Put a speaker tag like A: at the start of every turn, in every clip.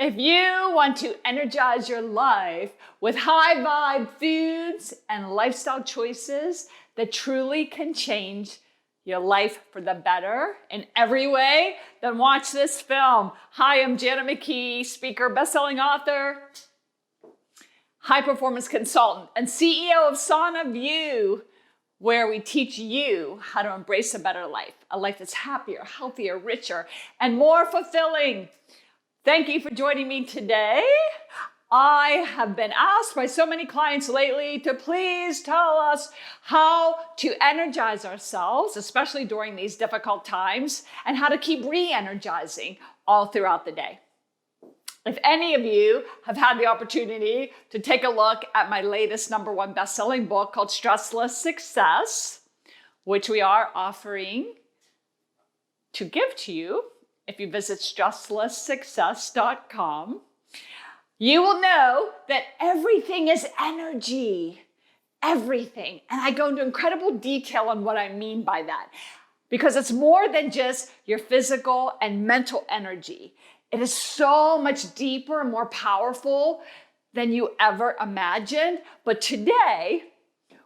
A: If you want to energize your life with high vibe foods and lifestyle choices that truly can change your life for the better in every way, then watch this film. Hi, I'm Janet McKee, speaker, best-selling author, high performance consultant, and CEO of SanaView, where we teach you how to embrace a better life, a life that's happier, healthier, richer, and more fulfilling. Thank you for joining me today. I have been asked by so many clients lately to please tell us how to energize ourselves, especially during these difficult times, and how to keep re-energizing all throughout the day. If any of you have had the opportunity to take a look at my latest #1 best-selling book called Stressless Success, which we are offering to give to you if you visit stresslesssuccess.com, you will know that everything is energy. Everything. And I go into incredible detail on what I mean by that, because it's more than just your physical and mental energy. It is so much deeper and more powerful than you ever imagined. But today,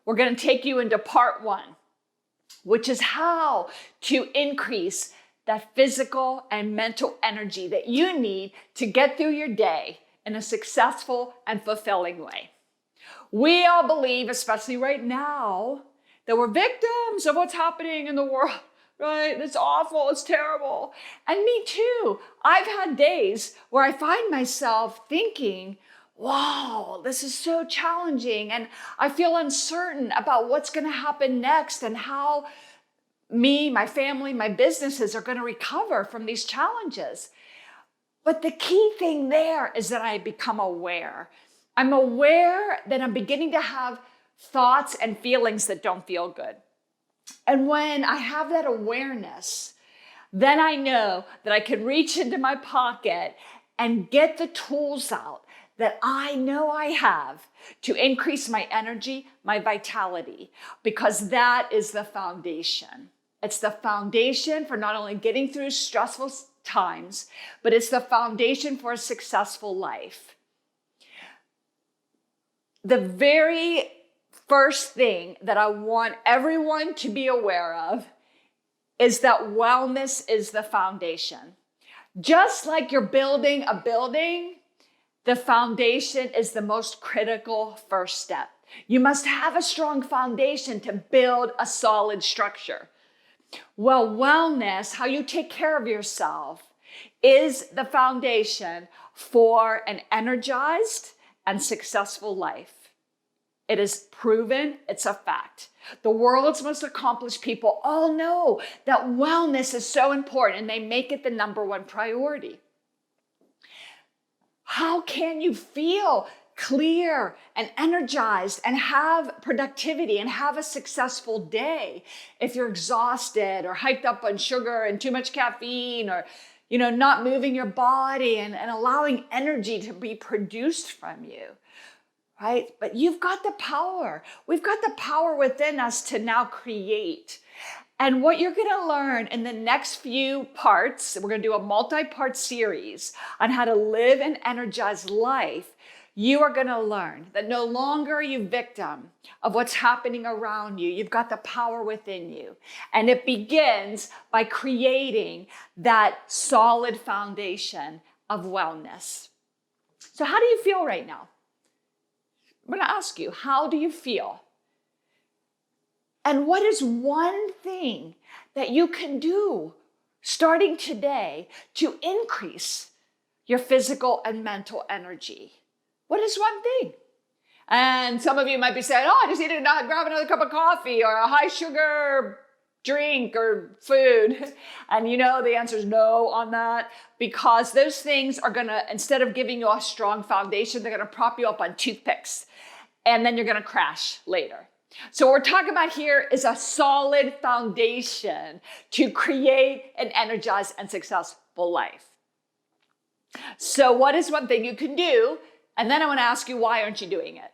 A: we're going to take you into part 1, which is how to increase that physical and mental energy that you need to get through your day in a successful and fulfilling way. We all believe, especially right now, that we're victims of what's happening in the world, right? It's awful, it's terrible. And me too. I've had days where I find myself thinking, wow, this is so challenging, and I feel uncertain about what's going to happen next and how me, my family, my businesses are going to recover from these challenges. But the key thing there is that I become aware. I'm aware that I'm beginning to have thoughts and feelings that don't feel good. And when I have that awareness, then I know that I can reach into my pocket and get the tools out that I know I have to increase my energy, my vitality, because that is the foundation. It's the foundation for not only getting through stressful times, but it's the foundation for a successful life. The very first thing that I want everyone to be aware of is that wellness is the foundation. Just like you're building a building, the foundation is the most critical first step. You must have a strong foundation to build a solid structure. Well, wellness, how you take care of yourself, is the foundation for an energized and successful life. It is proven, it's a fact. The world's most accomplished people all know that wellness is so important, and they make it the #1 priority. How can you feel clear and energized and have productivity and have a successful day if you're exhausted or hyped up on sugar and too much caffeine, or not moving your body and allowing energy to be produced from you, right? But you've got the power. We've got the power within us to now create. And what you're going to learn in the next few parts, we're going to do a multi-part series on how to live an energized life. You are going to learn that no longer are you victim of what's happening around you. You've got the power within you. And it begins by creating that solid foundation of wellness. So how do you feel right now? I'm going to ask you, how do you feel? And what is one thing that you can do starting today to increase your physical and mental energy? What is one thing? And some of you might be saying, I just need to grab another cup of coffee or a high sugar drink or food. And the answer is no on that, because those things are going to, instead of giving you a strong foundation, they're going to prop you up on toothpicks, and then you're going to crash later. So what we're talking about here is a solid foundation to create an energized and successful life. So what is one thing you can do? And then I want to ask you, why aren't you doing it?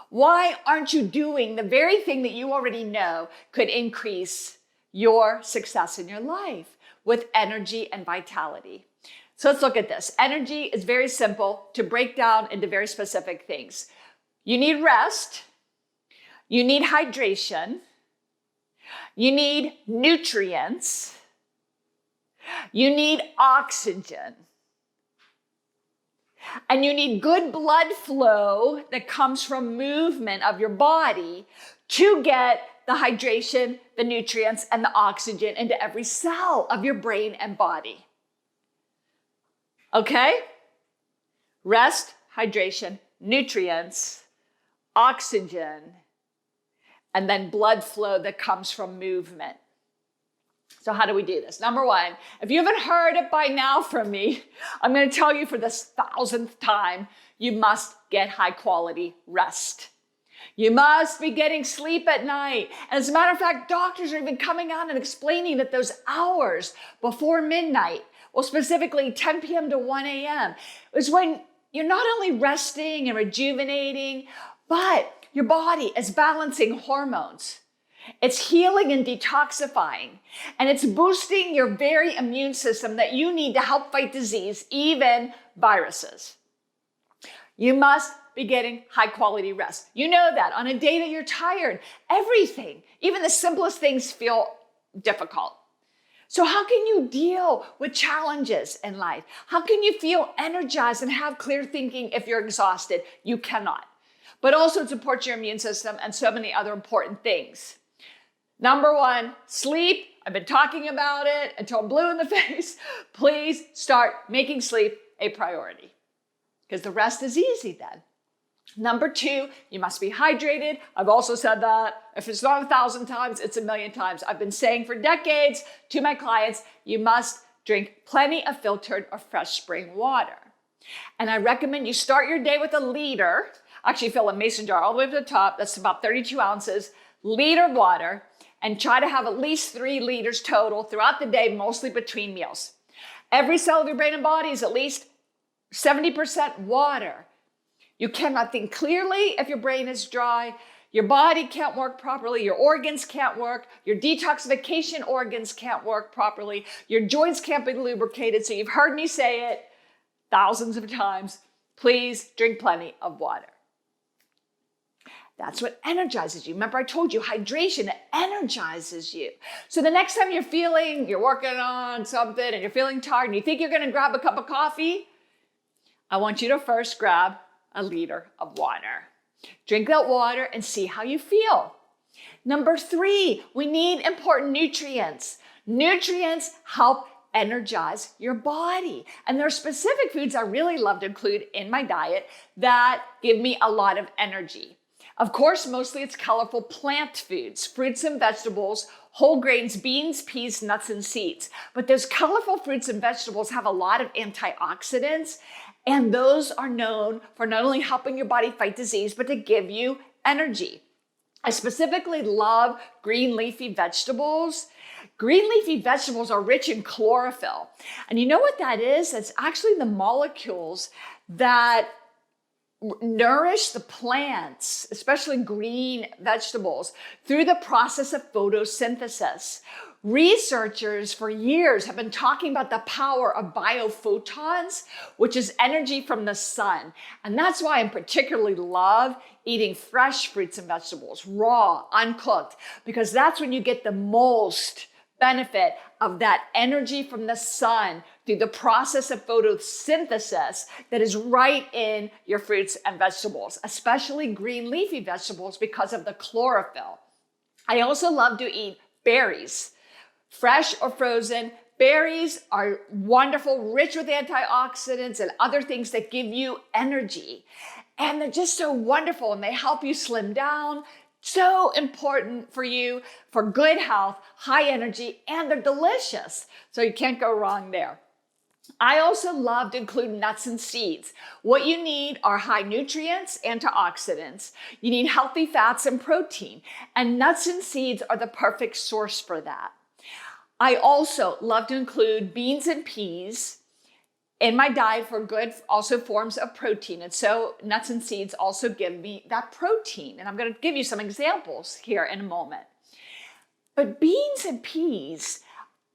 A: Why aren't you doing the very thing that you already know could increase your success in your life with energy and vitality? So let's look at this. Energy is very simple to break down into very specific things. You need rest. You need hydration. You need nutrients. You need oxygen. And you need good blood flow that comes from movement of your body to get the hydration, the nutrients, and the oxygen into every cell of your brain and body. Okay? Rest, hydration, nutrients, oxygen, and then blood flow that comes from movement. So how do we do this? Number one, if you haven't heard it by now from me, I'm going to tell you for this 1,000th time, you must get high quality rest. You must be getting sleep at night. And as a matter of fact, doctors are even coming out and explaining that those hours before midnight, well, specifically 10 p.m. to 1 a.m., is when you're not only resting and rejuvenating, but your body is balancing hormones. It's healing and detoxifying, and it's boosting your very immune system that you need to help fight disease, even viruses. You must be getting high quality rest. You know that on a day that you're tired, everything, even the simplest things feel difficult. So how can you deal with challenges in life? How can you feel energized and have clear thinking if you're exhausted? You cannot. But also it supports your immune system and so many other important things. Number one, sleep. I've been talking about it until I'm blue in the face. Please start making sleep a priority because the rest is easy then. Number two, you must be hydrated. I've also said that. If it's not 1,000 times, it's 1,000,000 times. I've been saying for decades to my clients, you must drink plenty of filtered or fresh spring water. And I recommend you start your day with a liter. Actually, fill a mason jar all the way to the top. That's about 32 ounces, liter of water. And try to have at least 3 liters total throughout the day, mostly between meals. Every cell of your brain and body is at least 70% water. You cannot think clearly if your brain is dry. Your body can't work properly. Your organs can't work. Your detoxification organs can't work properly. Your joints can't be lubricated. So you've heard me say it thousands of times. Please drink plenty of water. That's what energizes you. Remember, I told you hydration energizes you. So the next time you're working on something and you're feeling tired and you think you're going to grab a cup of coffee, I want you to first grab a liter of water. Drink that water and see how you feel. Number 3, we need important nutrients. Nutrients help energize your body. And there are specific foods I really love to include in my diet that give me a lot of energy. Of course, mostly it's colorful plant foods, fruits and vegetables, whole grains, beans, peas, nuts, and seeds. But those colorful fruits and vegetables have a lot of antioxidants, and those are known for not only helping your body fight disease, but to give you energy. I specifically love green leafy vegetables. Green leafy vegetables are rich in chlorophyll. And you know what that is? It's actually the molecules that nourish the plants, especially green vegetables, through the process of photosynthesis. Researchers for years have been talking about the power of biophotons, which is energy from the sun. And that's why I particularly love eating fresh fruits and vegetables, raw, uncooked, because that's when you get the most benefit of that energy from the sun through the process of photosynthesis that is right in your fruits and vegetables, especially green leafy vegetables because of the chlorophyll. I also love to eat berries, fresh or frozen. Berries are wonderful, rich with antioxidants and other things that give you energy. And they're just so wonderful and they help you slim down. So important for you for good health, high energy, and they're delicious. So you can't go wrong there. I also love to include nuts and seeds. What you need are high nutrients, antioxidants. You need healthy fats and protein. And nuts and seeds are the perfect source for that. I also love to include beans and peas in my diet for good also forms of protein. And so nuts and seeds also give me that protein. And I'm going to give you some examples here in a moment. But beans and peas,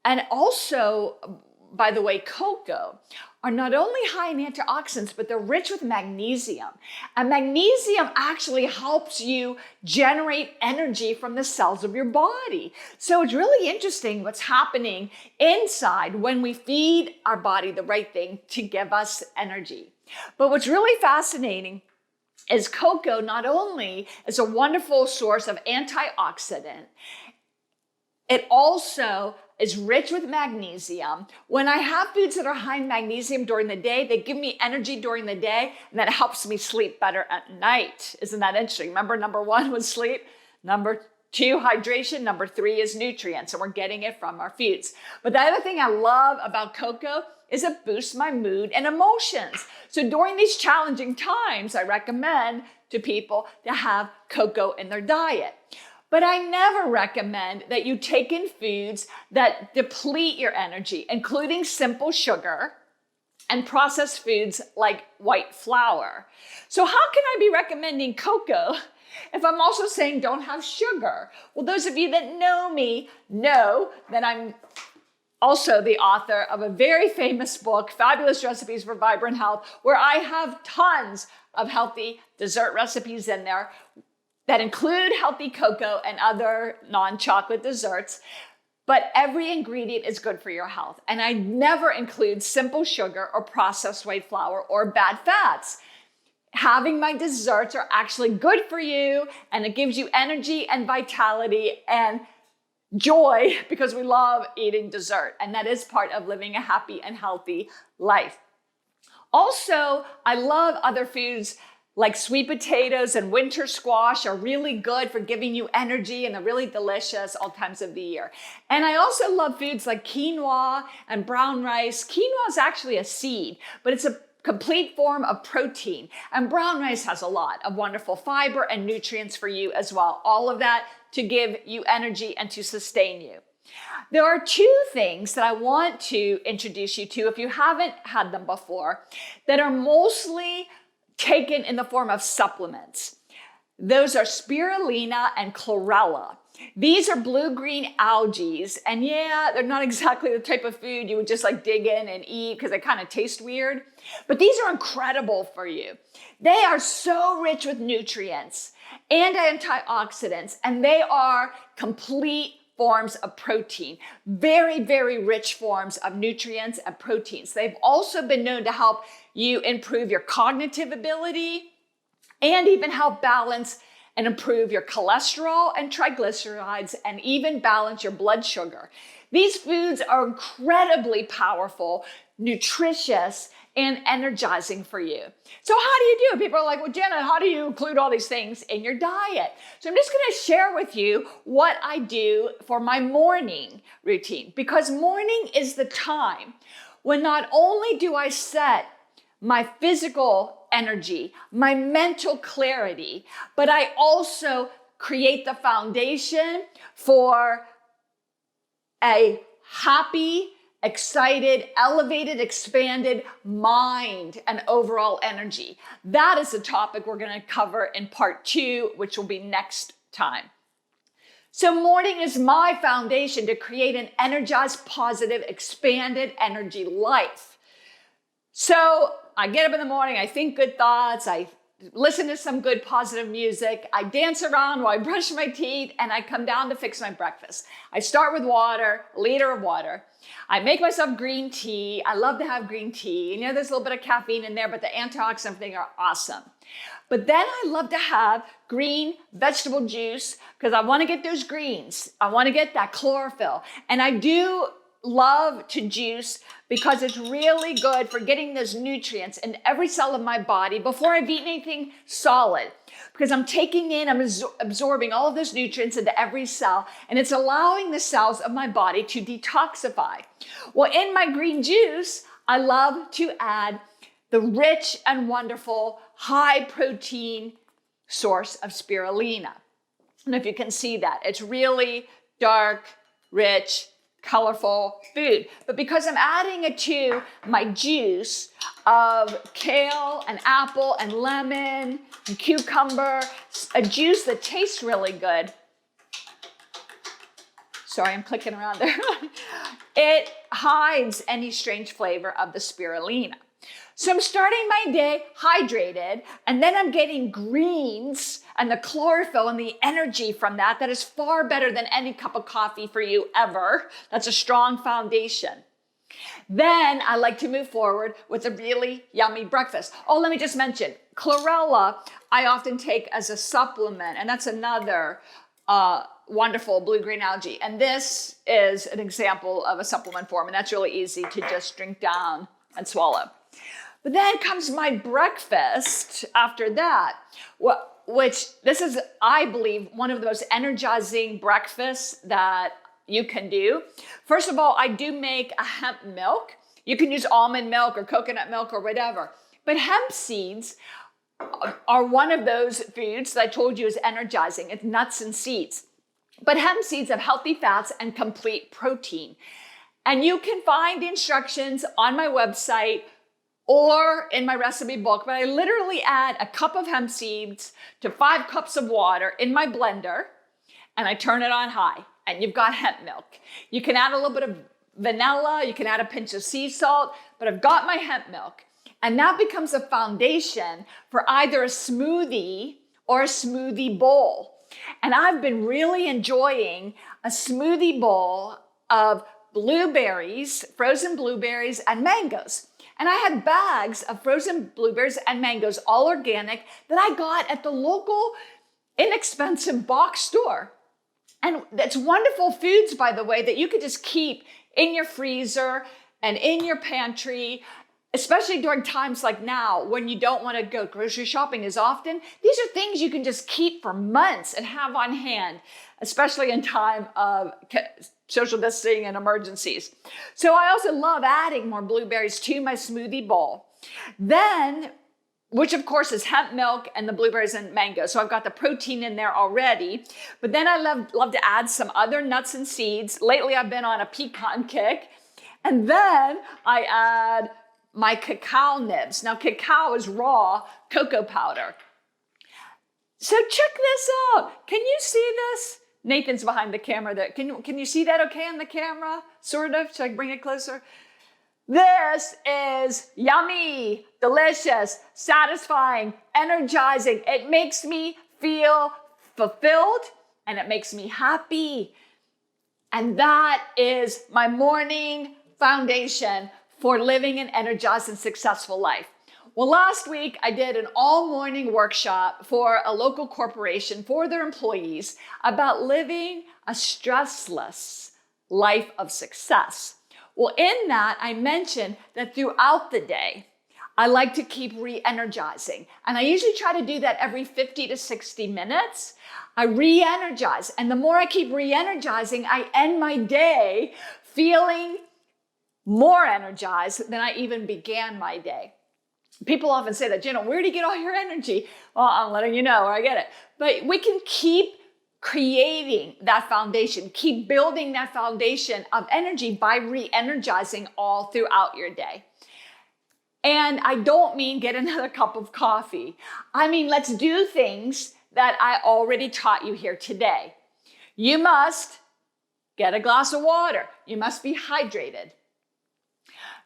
A: and also, by the way, cocoa, are not only high in antioxidants, but they're rich with magnesium. And magnesium actually helps you generate energy from the cells of your body. So it's really interesting what's happening inside when we feed our body the right thing to give us energy. But what's really fascinating is cocoa not only is a wonderful source of antioxidant, it also is rich with magnesium. When I have foods that are high in magnesium during the day, they give me energy during the day, and that helps me sleep better at night. Isn't that interesting? Remember, number 1 was sleep. Number 2, hydration. Number 3 is nutrients, and we're getting it from our foods. But the other thing I love about cocoa is it boosts my mood and emotions. So during these challenging times, I recommend to people to have cocoa in their diet. But I never recommend that you take in foods that deplete your energy, including simple sugar and processed foods like white flour. So how can I be recommending cocoa if I'm also saying don't have sugar? Well, those of you that know me know that I'm also the author of a very famous book, Fabulous Recipes for Vibrant Health, where I have tons of healthy dessert recipes in there that include healthy cocoa and other non-chocolate desserts. But every ingredient is good for your health. And I never include simple sugar or processed white flour or bad fats. Having my desserts are actually good for you, and it gives you energy and vitality and joy because we love eating dessert. And that is part of living a happy and healthy life. Also, I love other foods like sweet potatoes and winter squash are really good for giving you energy and they're really delicious all times of the year. And I also love foods like quinoa and brown rice. Quinoa is actually a seed, but it's a complete form of protein. And brown rice has a lot of wonderful fiber and nutrients for you as well. All of that to give you energy and to sustain you. There are 2 things that I want to introduce you to, if you haven't had them before, that are mostly taken in the form of supplements. Those are spirulina and chlorella. These are blue-green algae, and yeah, they're not exactly the type of food you would just like dig in and eat because they kind of taste weird, but these are incredible for you. They are so rich with nutrients and antioxidants, and they are complete forms of protein, very, very rich forms of nutrients and proteins. They've also been known to help you improve your cognitive ability and even help balance and improve your cholesterol and triglycerides and even balance your blood sugar. These foods are incredibly powerful, nutritious, and energizing for you. So how do you do it? People are like, well, Janet, how do you include all these things in your diet? So I'm just gonna share with you what I do for my morning routine, because morning is the time when not only do I set my physical energy, my mental clarity, but I also create the foundation for a happy, excited, elevated, expanded mind and overall energy. That is a topic we're going to cover in part 2, which will be next time. So morning is my foundation to create an energized, positive, expanded energy life. So I get up in the morning, I think good thoughts, I listen to some good positive music, I dance around while I brush my teeth, and I come down to fix my breakfast. I start with water, a liter of water. I make myself green tea. I love to have green tea. You know, there's a little bit of caffeine in there, but the antioxidant thing are awesome. But then I love to have green vegetable juice because I want to get those greens. I want to get that chlorophyll. And I do love to juice because it's really good for getting those nutrients in every cell of my body before I've eaten anything solid. Because I'm taking in, I'm absorbing all of those nutrients into every cell, and it's allowing the cells of my body to detoxify. Well, in my green juice, I love to add the rich and wonderful high protein source of spirulina. And if you can see that, it's really dark, rich, colorful food. But because I'm adding it to my juice of kale and apple and lemon and cucumber, a juice that tastes really good. Sorry, I'm clicking around there. It hides any strange flavor of the spirulina. So I'm starting my day hydrated, and then I'm getting greens and the chlorophyll and the energy from that is far better than any cup of coffee for you ever. That's a strong foundation. Then I like to move forward with a really yummy breakfast. Oh, let me just mention, chlorella I often take as a supplement, and that's another wonderful blue-green algae. And this is an example of a supplement form, and that's really easy to just drink down and swallow. But then comes my breakfast after that, which this is, I believe, one of the most energizing breakfasts that you can do. First of all, I do make a hemp milk. You can use almond milk or coconut milk or whatever. But hemp seeds are one of those foods that I told you is energizing. It's nuts and seeds. But hemp seeds have healthy fats and complete protein. And you can find instructions on my website or in my recipe book, but I literally add a cup of hemp seeds to 5 cups of water in my blender, and I turn it on high, and you've got hemp milk. You can add a little bit of vanilla, you can add a pinch of sea salt, but I've got my hemp milk, and that becomes a foundation for either a smoothie or a smoothie bowl. And I've been really enjoying a smoothie bowl of blueberries, frozen blueberries, and mangoes. And I had bags of frozen blueberries and mangoes, all organic, that I got at the local inexpensive box store. And that's wonderful foods, by the way, that you could just keep in your freezer and in your pantry, especially during times like now when you don't want to go grocery shopping as often. These are things you can just keep for months and have on hand, especially in time of social distancing and emergencies. So I also love adding more blueberries to my smoothie bowl. Then, which of course is hemp milk and the blueberries and mango. So I've got the protein in there already. But then I love to add some other nuts and seeds. Lately I've been on a pecan kick. And then I add my cacao nibs. Now cacao is raw cocoa powder. So check this out. Can you see this? Nathan's behind the camera there. Can you see that okay on the camera? Sort of. Should I bring it closer? This is yummy, delicious, satisfying, energizing. It makes me feel fulfilled and it makes me happy. And that is my morning foundation for living an energized and successful life. Well, last week I did an all-morning workshop for a local corporation for their employees about living a stressless life of success. Well, in that I mentioned that throughout the day, I like to keep re-energizing. And I usually try to do that every 50 to 60 minutes. I re-energize. And the more I keep re-energizing, I end my day feeling more energized than I even began my day. People often say that, Janet, where do you get all your energy? Well, I'm letting you know where I get it. But we can keep creating that foundation, keep building that foundation of energy by re-energizing all throughout your day. And I don't mean get another cup of coffee. I mean, let's do things that I already taught you here today. You must get a glass of water. You must be hydrated.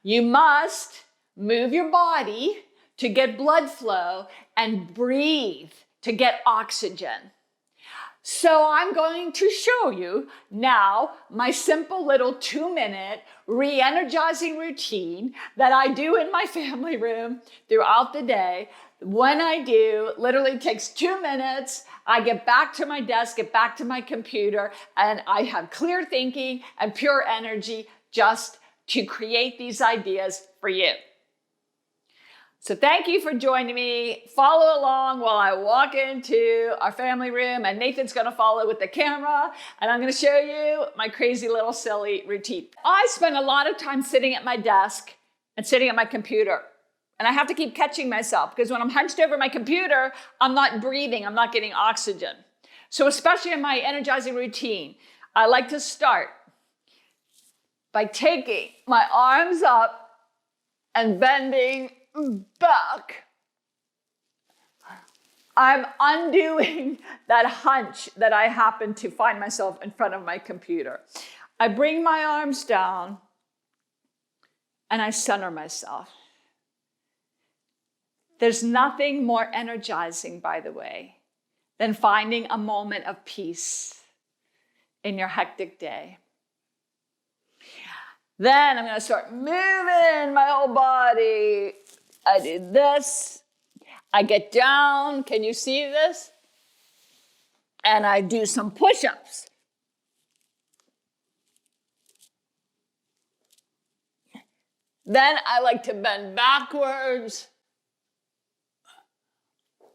A: You must move your body to get blood flow and breathe to get oxygen. So I'm going to show you now my simple little 2-minute re-energizing routine that I do in my family room throughout the day. When I do, literally takes 2 minutes. I get back to my desk, get back to my computer, and I have clear thinking and pure energy just to create these ideas for you. So thank you for joining me. Follow along while I walk into our family room, and Nathan's gonna follow with the camera, and I'm gonna show you my crazy little silly routine. I spend a lot of time sitting at my desk and sitting at my computer, and I have to keep catching myself because when I'm hunched over my computer, I'm not breathing, I'm not getting oxygen. So especially in my energizing routine, I like to start by taking my arms up and bending back. I'm undoing that hunch that I happen to find myself in front of my computer. I bring my arms down and I center myself. There's nothing more energizing, by the way, than finding a moment of peace in your hectic day. Then I'm going to start moving my whole body. I do this. I get down. Can you see this? And I do some push-ups. Then I like to bend backwards.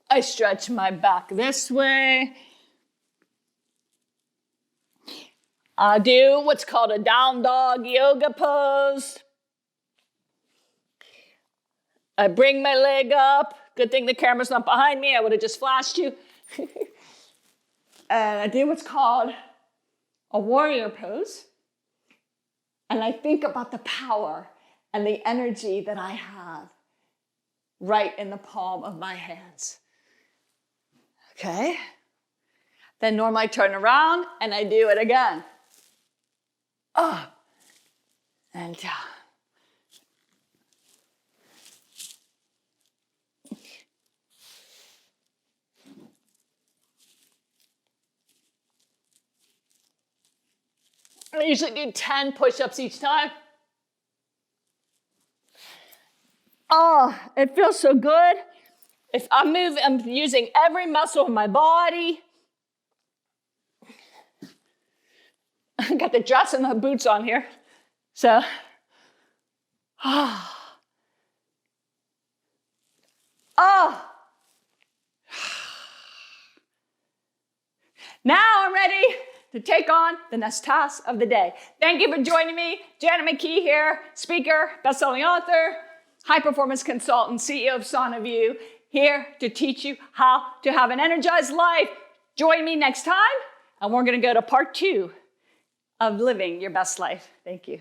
A: I stretch my back this way. I do what's called a down dog yoga pose. I bring my leg up. Good thing the camera's not behind me. I would have just flashed you. And I do what's called a warrior pose. And I think about the power and the energy that I have right in the palm of my hands. Okay? Then normally I turn around and I do it again. Up and down. I usually do 10 push-ups each time. Oh, it feels so good. If I'm moving, I'm using every muscle in my body. I got the dress and the boots on here. So, oh. Now I'm ready to take on the next task of the day. Thank you for joining me. Janet McKee here, speaker, best-selling author, high-performance consultant, CEO of SanaView, here to teach you how to have an energized life. Join me next time, and we're going to go to part 2 of living your best life. Thank you.